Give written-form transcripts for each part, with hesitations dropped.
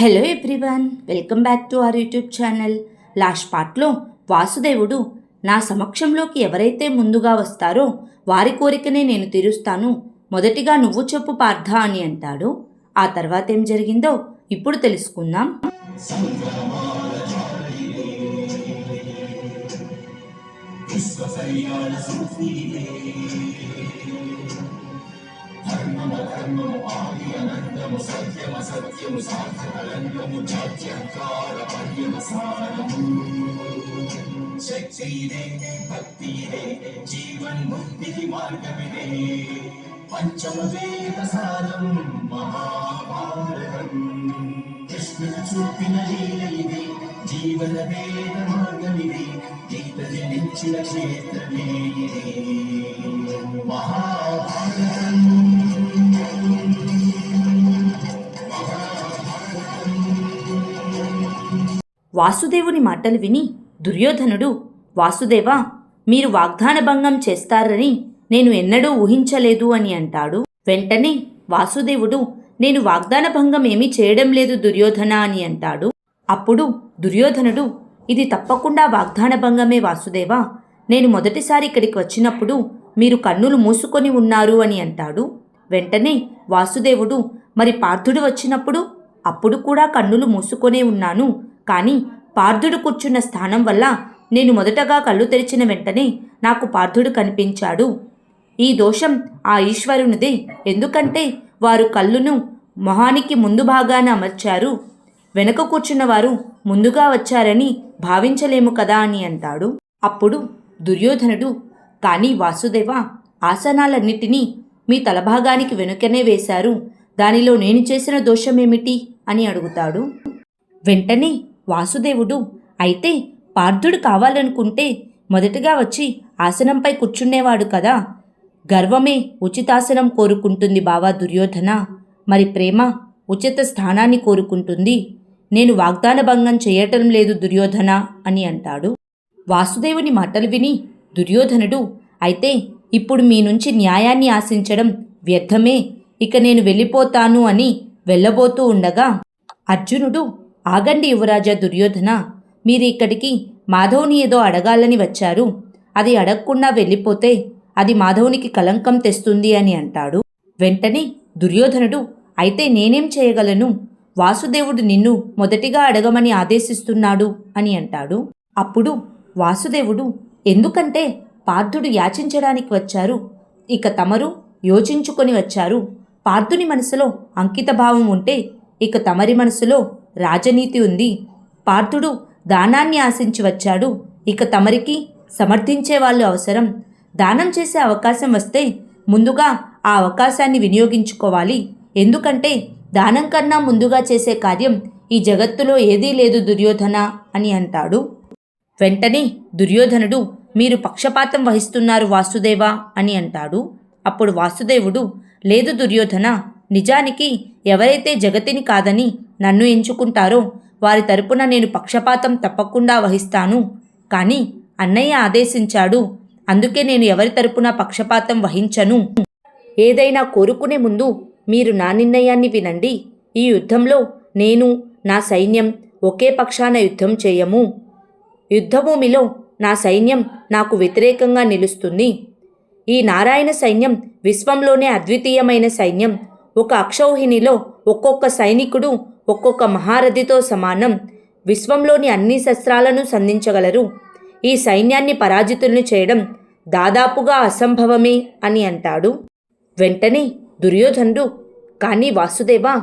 Hello everyone, welcome back to our YouTube channel. Last పార్ట్లో వాసుదేవుడు నా సమక్షంలోకి ఎవరైతే ముందుగా వస్తారో వారి కోరికనే నేను తీరుస్తాను, మొదటిగా నువ్వు చెప్పు పార్థ అని అంటాడు. ఆ తర్వాత ఏం జరిగిందో ఇప్పుడు తెలుసుకుందాం. ధర్మము ఆది అనంతము సత్యము సాధనరంగము జాత్యంకార పర్యవసానము శక్తి ఇదే భక్తి ఇదే జీవన్ ముక్తికి మార్గమిదే పంచమ వేద సారం మహాభారతం కృష్ణుడు చూపిన లీల ఇదే జీవన వేద మార్గమిదే గీత జనించిన క్షేత్రమే ఇదే మహాభారతం. వాసుదేవుని మాటలు విని దుర్యోధనుడు, వాసుదేవా, మీరు వాగ్దాన భంగం చేస్తారని నేను ఎన్నడూ ఊహించలేదు అని అంటాడు. వెంటనే వాసుదేవుడు, నేను వాగ్దాన భంగం ఏమీ చేయడం లేదు దుర్యోధన అని అంటాడు. అప్పుడు దుర్యోధనుడు, ఇది తప్పకుండా వాగ్దాన భంగమే వాసుదేవా, నేను మొదటిసారి ఇక్కడికి వచ్చినప్పుడు మీరు కన్నులు మూసుకొని ఉన్నారు అని అంటాడు. వెంటనే వాసుదేవుడు, మరి పార్థుడు వచ్చినప్పుడు? అప్పుడు కూడా కన్నులు మూసుకొనే ఉన్నాను, కానీ పార్థుడు కూర్చున్న స్థానం వల్ల నేను మొదటగా కళ్ళు తెరిచిన వెంటనే నాకు పార్థుడు కనిపించాడు. ఈ దోషం ఆ ఈశ్వరునిదే, ఎందుకంటే వారు కళ్ళును మొహానికి ముందు భాగాన అమర్చారు, వెనక కూర్చున్న వారు ముందుగా వచ్చారని భావించలేము కదా అని అంటాడు. అప్పుడు దుర్యోధనుడు, కానీ వాసుదేవ, ఆసనాలన్నిటినీ మీ తలభాగానికి వెనుకనే వేశారు, దానిలో నేను చేసిన దోషమేమిటి అని అడుగుతాడు. వెంటనే వాసుదేవుడు, అయితే పార్థుడు కావాలనుకుంటే మొదటగా వచ్చి ఆసనంపై కూర్చునేవాడు కదా, గర్వమే ఉచితాసనం కోరుకుంటుంది బావా దుర్యోధన, మరి ప్రేమ ఉచిత స్థానాన్ని కోరుకుంటుంది, నేను వాగ్దాన భంగం చేయటం లేదు దుర్యోధన అని అంటాడు. వాసుదేవుని మాటలు విని దుర్యోధనుడు, అయితే ఇప్పుడు మీ నుంచి న్యాయాన్ని ఆశించడం వ్యర్థమే, ఇక నేను వెళ్ళిపోతాను అని వెళ్ళబోతూ ఉండగా అర్జునుడు, ఆగండి యువరాజా దుర్యోధన, మీరు ఇక్కడికి మాధవుని ఏదో అడగాలని వచ్చారు, అది అడగకుండా వెళ్ళిపోతే అది మాధవునికి కలంకం తెస్తుంది అని అంటాడు. వెంటనే దుర్యోధనుడు, అయితే నేనేం చేయగలను, వాసుదేవుడు నిన్ను మొదటిగా అడగమని ఆదేశిస్తున్నాడు అని అంటాడు. అప్పుడు వాసుదేవుడు, ఎందుకంటే పార్థుడు యాచించడానికి వచ్చారు, ఇక తమరు యోచించుకొని వచ్చారు, పార్థుని మనసులో అంకితభావం ఉంటే ఇక తమరి మనసులో రాజనీతి ఉంది, పార్థుడు దానాన్ని ఆశించి వచ్చాడు, ఇక తమరికి సమర్థించే వాళ్ళు అవసరం, దానం చేసే అవకాశం వస్తే ముందుగా ఆ అవకాశాన్ని వినియోగించుకోవాలి, ఎందుకంటే దానం కన్నా ముందుగా చేసే కార్యం ఈ జగత్తులో ఏదీ లేదు దుర్యోధన అని అంటాడు. వెంటనే దుర్యోధనుడు, మీరు పక్షపాతం వహిస్తున్నారు వాసుదేవా అని అంటాడు. అప్పుడు వాసుదేవుడు, లేదు దుర్యోధన, నిజానికి ఎవరైతే జగతిని కాదని నన్ను ఎంచుకుంటారో వారి తరపున నేను పక్షపాతం తప్పకుండా వహిస్తాను, కానీ అన్నయ్య ఆదేశించాడు, అందుకే నేను ఎవరి తరపున పక్షపాతం వహించను. ఏదైనా కోరుకునే ముందు మీరు నా నిర్ణయాన్ని వినండి, ఈ యుద్ధంలో నేను నా సైన్యం ఒకే పక్షాన యుద్ధం చేయము, యుద్ధభూమిలో నా సైన్యం నాకు వ్యతిరేకంగా నిలుస్తుంది, ఈ నారాయణ సైన్యం విశ్వంలోనే అద్వితీయమైన సైన్యం, ఒక అక్షౌహిణిలో ఒక్కొక్క సైనికుడు ఒక్కొక్క మహారథితో సమానం, విశ్వంలోని అన్ని శస్త్రాలను సంధించగలరు, ఈ సైన్యాన్ని పరాజితులను చేయడం దాదాపుగా అసంభవమే అని అంటాడు. వెంటనే దుర్యోధనుడు, కానీ వాసుదేవా,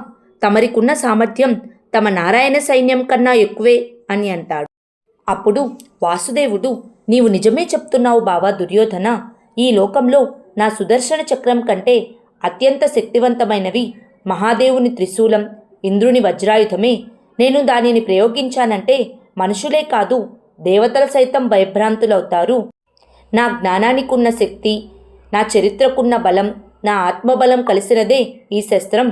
తమరికున్న సామర్థ్యం తమ నారాయణ సైన్యం కన్నా ఎక్కువే అని అంటాడు. అప్పుడు వాసుదేవుడు, నీవు నిజమే చెప్తున్నావు బావా దుర్యోధన, ఈ లోకంలో నా సుదర్శన చక్రం కంటే అత్యంత శక్తివంతమైనవి మహాదేవుని త్రిశూలం, ఇంద్రుని వజ్రాయుధమే, నేను దానిని ప్రయోగించానంటే మనుషులే కాదు దేవతలు సైతం భయభ్రాంతులవుతారు, నా జ్ఞానానికున్న శక్తి, నా చరిత్రకున్న బలం, నా ఆత్మబలం కలిసినదే ఈ శస్త్రం,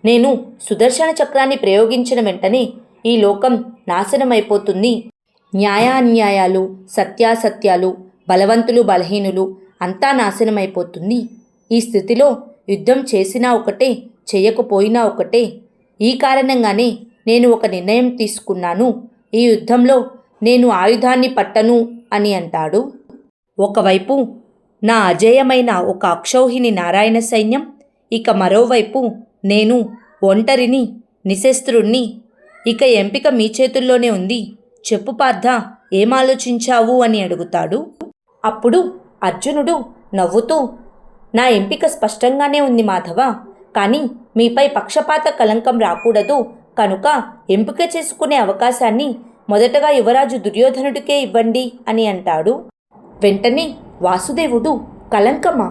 నేను సుదర్శన చక్రాన్ని ప్రయోగించిన వెంటనే ఈ లోకం నాశనమైపోతుంది, న్యాయాన్యాయాలు, సత్యాసత్యాలు, బలవంతులు బలహీనులు అంతా నాశనమైపోతుంది, ఈ స్థితిలో యుద్ధం చేసినా ఒకటే, చేయకపోయినా ఒకటే, ఈ కారణంగానే నేను ఒక నిర్ణయం తీసుకున్నాను. ఈ యుద్ధంలో నేను ఆయుధాన్ని పట్టను అని అంటాడు. ఒకవైపు నా అజేయమైన ఒక అక్షౌహిణి నారాయణ సైన్యం, ఇక మరోవైపు నేను ఒంటరిని, నిశస్త్రుణ్ణి. ఇక ఎంపిక మీ చేతుల్లోనే ఉంది. చెప్పు పార్థ, ఏం ఆలోచించావు అని అడుగుతాడు. అప్పుడు అర్జునుడు నవ్వుతూ, నా ఎంపిక స్పష్టంగానే ఉంది మాధవ, కానీ మీపై పక్షపాత కలంకం రాకూడదు కనుక ఎంపిక చేసుకునే అవకాశాన్ని మొదటగా యువరాజు దుర్యోధనుడికే ఇవ్వండి అని అంటాడు. వెంటనే వాసుదేవుడు, కలంకమా?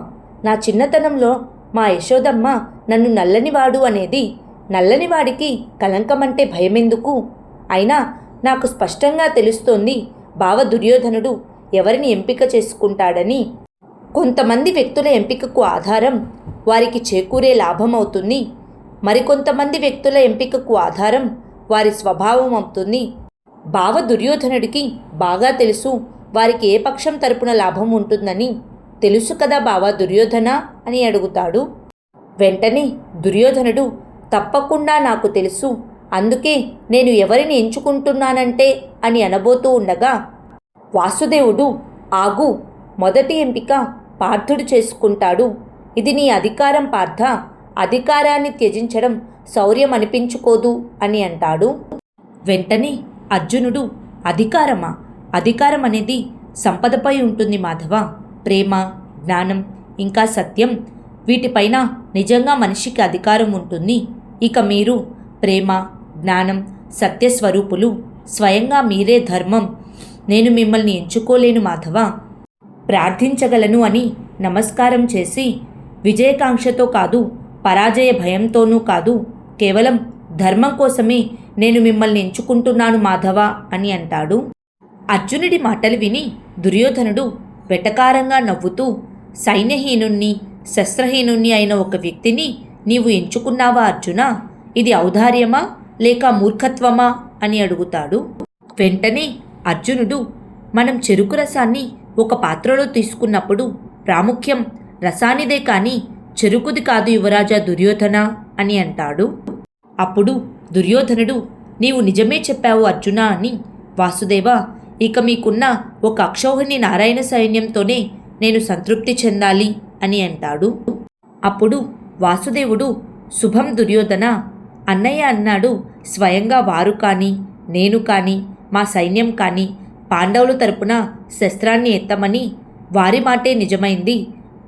నా చిన్నతనంలో మా యశోదమ్మ నన్ను నల్లనివాడు అనేది. నల్లనివాడికి కలంకమంటే భయమెందుకు? అయినా నాకు స్పష్టంగా తెలుస్తోంది బావ దుర్యోధనుడు ఎవరిని ఎంపిక చేసుకుంటాడని. కొంతమంది వ్యక్తుల ఎంపికకు ఆధారం వారికి చేకూరే లాభం అవుతుంది. మరికొంతమంది వ్యక్తుల ఎంపికకు ఆధారం వారి స్వభావం అవుతుంది. బావ దుర్యోధనుడికి బాగా తెలుసు వారికి ఏ పక్షం తరపున లాభం ఉంటుందని. తెలుసు కదా బావా దుర్యోధన అని అడుగుతాడు. వెంటనే దుర్యోధనుడు, తప్పకుండా నాకు తెలుసు, అందుకే నేను ఎవరిని ఎంచుకుంటున్నానంటే అని అనబోతూ ఉండగా వాసుదేవుడు, ఆగు, మొదటి ఎంపిక పార్థుడు చేసుకుంటాడు. ఇది నీ అధికారం పార్థ, అధికారాన్ని త్యజించడం శౌర్యం అనిపించుకోదు అని అంటాడు. వెంటనే అర్జునుడు, అధికారమా? అధికారం అనేది సంపదపై ఉంటుంది మాధవ. ప్రేమ, జ్ఞానం, ఇంకా సత్యం, వీటిపైన నిజంగా మనిషికి అధికారం ఉంటుంది. ఇక మీరు ప్రేమ, జ్ఞానం, సత్యస్వరూపులు. స్వయంగా మీరే ధర్మం. నేను మిమ్మల్ని ఎంచుకోలేను మాధవ. ప్రార్థించగలను అని నమస్కారం చేసి, విజయకాంక్షతో కాదు, పరాజయ భయంతోనూ కాదు, కేవలం ధర్మం కోసమే నేను మిమ్మల్ని ఎంచుకుంటున్నాను మాధవ అని అంటాడు. అర్జునుడి మాటలు విని దుర్యోధనుడు వెటకారంగా నవ్వుతూ, సైన్యహీనుణ్ణి, శస్త్రహీనుణ్ణి అయిన ఒక వ్యక్తిని నీవు ఎంచుకున్నావా అర్జున? ఇది ఔదార్యమా లేక మూర్ఖత్వమా అని అడుగుతాడు. వెంటనే అర్జునుడు, మనం చెరుకు రసాన్ని ఒక పాత్రలో తీసుకున్నప్పుడు ప్రాముఖ్యం రసానిదే కానీ చెరుకుది కాదు యువరాజా దుర్యోధన అని అంటాడు. అప్పుడు దుర్యోధనుడు, నీవు నిజమే చెప్పావు అర్జున అని. వాసుదేవ, ఇక మీకున్న ఒక అక్షౌహిణి నారాయణ సైన్యంతోనే నేను సంతృప్తి చెందాలి అని అంటాడు. అప్పుడు వాసుదేవుడు, శుభం దుర్యోధన, అన్నయ్య అన్నాడు, స్వయంగా వారు కానీ నేను కానీ మా సైన్యం కానీ పాండవుల తరపున శస్త్రాన్ని ఎత్తమని వారి మాటే నిజమైంది.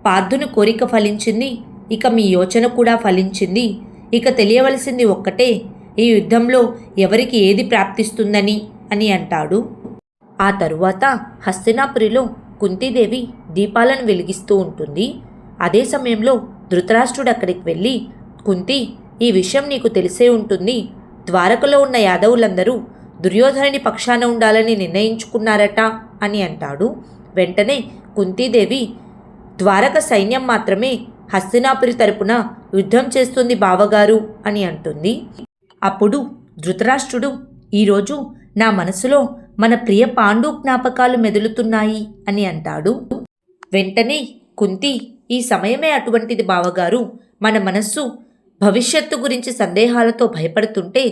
పార్థుని కోరిక ఫలించింది, ఇక మీ యోచన కూడా ఫలించింది. ఇక తెలియవలసింది ఒక్కటే, ఈ యుద్ధంలో ఎవరికి ఏది ప్రాప్తిస్తుందని అని అంటాడు. ఆ తరువాత హస్తినాపురిలో కుంతీదేవి దీపాలను వెలిగిస్తూ ఉంటుంది. అదే సమయంలో ధృతరాష్ట్రుడు అక్కడికి వెళ్ళి, కుంతి, ఈ విషయం నీకు తెలిసే ఉంటుంది. ద్వారకలో ఉన్న యాదవులందరూ దుర్యోధనుని పక్షాన ఉండాలని నిర్ణయించుకున్నారట అని అంటాడు. వెంటనే కుంతీదేవి, ద్వారక సైన్యం మాత్రమే హస్తినాపురి తరపున యుద్ధం చేస్తుంది బావగారు అని అంటుంది. అప్పుడు ధృతరాష్ట్రుడు, ఈరోజు నా మనసులో మన ప్రియ పాండు జ్ఞాపకాలు మెదులుతున్నాయి అని అంటాడు. వెంటనే కుంతి, ఈ సమయమే అటువంటిది బావగారు. మన మనస్సు భవిష్యత్తు గురించి సందేహాలతో భయపడుతుంటే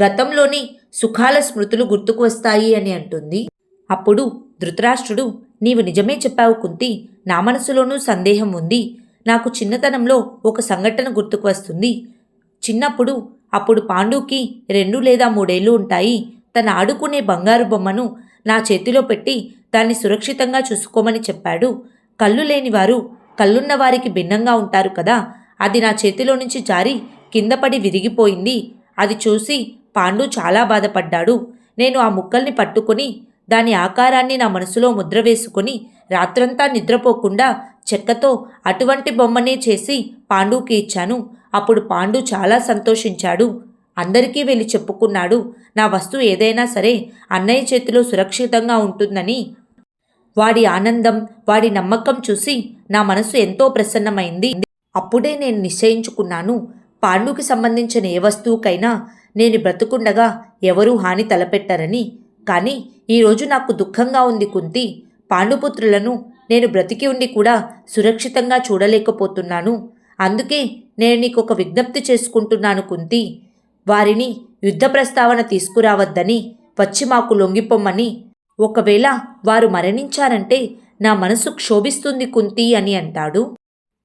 గతంలోని సుఖాల స్మృతులు గుర్తుకు వస్తాయి అని అంటుంది. అప్పుడు ధృతరాష్ట్రుడు, నీవు నిజమే చెప్పావు కుంతి, నా మనసులోనూ సందేహం ఉంది. నాకు చిన్నతనంలో ఒక సంఘటన గుర్తుకు వస్తుంది. చిన్నప్పుడు అప్పుడు పాండుకి 2 లేదా 3 ఏళ్ళు ఉంటాయి. తను ఆడుకునే బంగారు బొమ్మను నా చేతిలో పెట్టి దాన్ని సురక్షితంగా చూసుకోమని చెప్పాడు. కళ్ళు లేనివారు కళ్ళున్న వారికి భిన్నంగా ఉంటారు కదా. అది నా చేతిలో నుంచి జారి కిందపడి విరిగిపోయింది. అది చూసి పాండు చాలా బాధపడ్డాడు. నేను ఆ ముక్కల్ని పట్టుకొని దాని ఆకారాన్ని నా మనసులో ముద్ర వేసుకొని రాత్రంతా నిద్రపోకుండా చెక్కతో అటువంటి బొమ్మనే చేసి పాండుకి ఇచ్చాను. అప్పుడు పాండు చాలా సంతోషించాడు. అందరికీ వెళ్ళి చెప్పుకున్నాడు, నా వస్తువు ఏదైనా సరే అన్నయ్య చేతిలో సురక్షితంగా ఉంటుందని. వాడి ఆనందం, వాడి నమ్మకం చూసి నా మనసు ఎంతో ప్రసన్నమైంది. అప్పుడే నేను నిశ్చయించుకున్నాను, పాండుకి సంబంధించిన ఏ వస్తువుకైనా నేను బ్రతుకుండగా ఎవరూ హాని తలపెట్టరని. కానీ ఈరోజు నాకు దుఃఖంగా ఉంది కుంతి. పాండుపుత్రులను నేను బ్రతికి ఉండి కూడా సురక్షితంగా చూడలేకపోతున్నాను. అందుకే నేను నీకు ఒక విజ్ఞప్తి చేసుకుంటున్నాను కుంతి. వారిని యుద్ధ ప్రస్తావన తీసుకురావద్దని, వచ్చి మాకు లొంగిపోమ్మని, ఒకవేళ వారు మరణించారంటే నా మనసు క్షోభిస్తుంది కుంతి అని అంటాడు.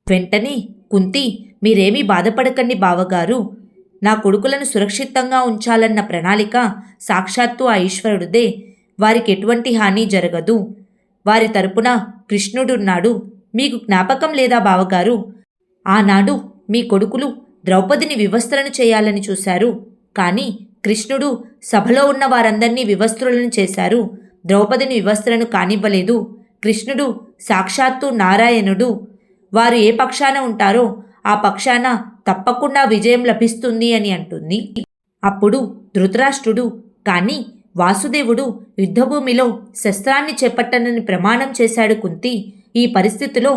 వెంటనే కుంతి, మీరేమీ బాధపడకండి బావగారు, నా కొడుకులను సురక్షితంగా ఉంచాలన్న ప్రణాళిక సాక్షాత్తు ఆ ఈశ్వరుడిదే. వారికి ఎటువంటి హాని జరగదు. వారి తరపున కృష్ణుడున్నాడు. మీకు జ్ఞాపకం లేదా బావగారు, ఆనాడు మీ కొడుకులు ద్రౌపదిని వివస్త్రను చేయాలని చూశారు. కానీ కృష్ణుడు సభలో ఉన్న వారందరినీ వివస్త్రులను చేశారు. ద్రౌపదిని వివస్త్రను కానివ్వలేదు. కృష్ణుడు సాక్షాత్తు నారాయణుడు. వారు ఏ పక్షాన ఉంటారో ఆ పక్షాన తప్పకుండా విజయం లభిస్తుంది అని అంటుంది. అప్పుడు ధృతరాష్ట్రుడు, కానీ వాసుదేవుడు యుద్ధభూమిలో శస్త్రాన్ని చేపట్టనని ప్రమాణం చేశాడు కుంతి. ఈ పరిస్థితిలో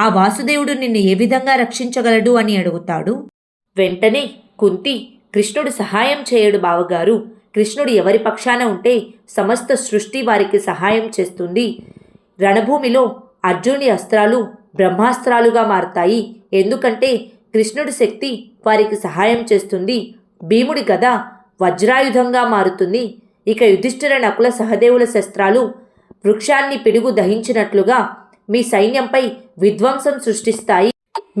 ఆ వాసుదేవుడు నిన్ను ఏ విధంగా రక్షించగలడు అని అడుగుతాడు. వెంటనే కుంతి, కృష్ణుడు సహాయం చేయడు బావగారు. కృష్ణుడు ఎవరి పక్షాన ఉంటే సమస్త సృష్టి వారికి సహాయం చేస్తుంది. రణభూమిలో అర్జునుడి అస్త్రాలు బ్రహ్మాస్త్రాలుగా మారతాయి. ఎందుకంటే కృష్ణుడి శక్తి వారికి సహాయం చేస్తుంది. భీముడి గద వజ్రాయుధంగా మారుతుంది. ఇక యుధిష్ఠిర నకుల సహదేవుల శస్త్రాలు వృక్షాన్ని పిడుగు దహించినట్లుగా మీ సైన్యంపై విధ్వంసం సృష్టిస్తాయి.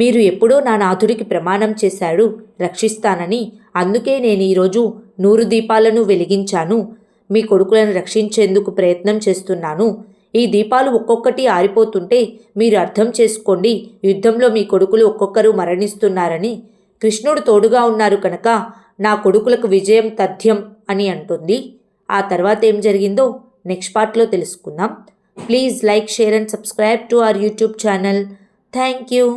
మీరు ఎప్పుడో నా నాథుడికి ప్రమాణం చేశాడు రక్షిస్తానని. అందుకే నేను ఈరోజు 100 దీపాలను వెలిగించాను. మీ కొడుకులను రక్షించేందుకు ప్రయత్నం చేస్తున్నాను. ఈ దీపాలు ఒక్కొక్కటి ఆరిపోతుంటే మీరు అర్థం చేసుకోండి, యుద్ధంలో మీ కొడుకులు ఒక్కొక్కరు మరణిస్తున్నారని. కృష్ణుడు తోడుగా ఉన్నారు కనుక నా కొడుకులకు విజయం తథ్యం అని అంటుంది. ఆ తర్వాత ఏం జరిగిందో నెక్స్ట్ పార్ట్లో తెలుసుకుందాం. Please like, share and subscribe to our YouTube channel. Thank you.